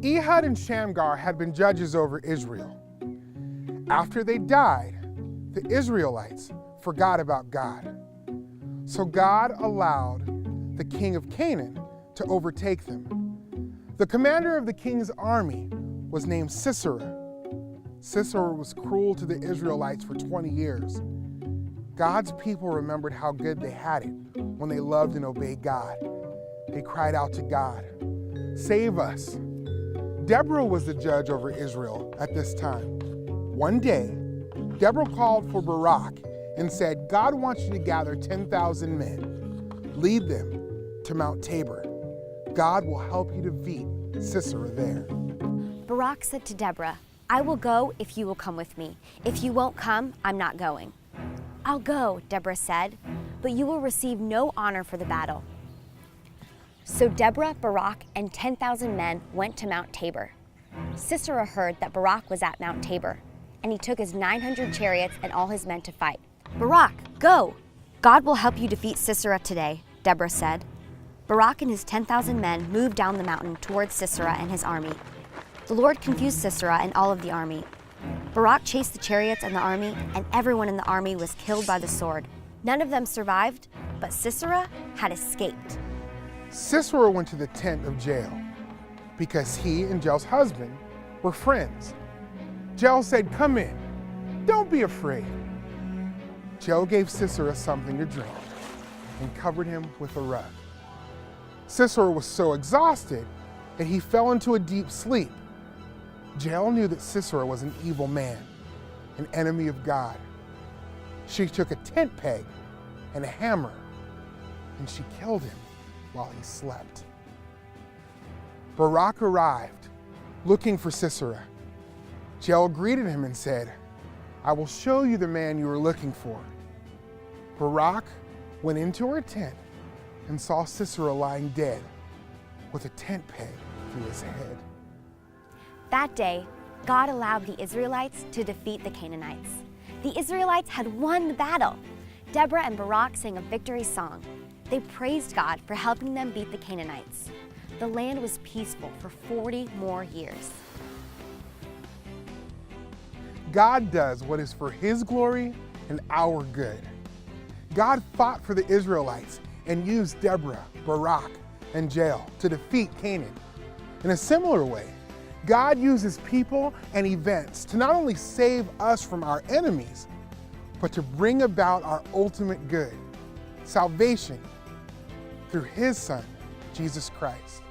Ehud and Shamgar had been judges over Israel. After they died, the Israelites forgot about God. So God allowed the king of Canaan to overtake them. The commander of the king's army was named Sisera. Sisera was cruel to the Israelites for 20 years. God's people remembered how good they had it when they loved and obeyed God. They cried out to God, "Save us." Deborah was the judge over Israel at this time. One day, Deborah called for Barak and said, "God wants you to gather 10,000 men. Lead them to Mount Tabor. God will help you defeat Sisera there." Barak said to Deborah, "I will go if you will come with me. If you won't come, I'm not going." "I'll go," Deborah said, "but you will receive no honor for the battle." So Deborah, Barak, and 10,000 men went to Mount Tabor. Sisera heard that Barak was at Mount Tabor, and he took his 900 chariots and all his men to fight. "Barak, go! God will help you defeat Sisera today," Deborah said. Barak and his 10,000 men moved down the mountain towards Sisera and his army. The Lord confused Sisera and all of the army. Barak chased the chariots and the army, and everyone in the army was killed by the sword. None of them survived, but Sisera had escaped. Sisera went to the tent of Jael because he and Jael's husband were friends. Jael said, "Come in. Don't be afraid." Jael gave Sisera something to drink and covered him with a rug. Sisera was so exhausted that he fell into a deep sleep. Jael knew that Sisera was an evil man, an enemy of God. She took a tent peg and a hammer, and she killed him while he slept. Barak arrived, looking for Sisera. Jael greeted him and said, "I will show you the man you were looking for." Barak went into her tent and saw Sisera lying dead with a tent peg through his head. That day, God allowed the Israelites to defeat the Canaanites. The Israelites had won the battle. Deborah and Barak sang a victory song. They praised God for helping them beat the Canaanites. The land was peaceful for 40 more years. God does what is for His glory and our good. God fought for the Israelites and used Deborah, Barak, and Jael to defeat Canaan. In a similar way, God uses people and events to not only save us from our enemies, but to bring about our ultimate good, salvation, through His Son, Jesus Christ.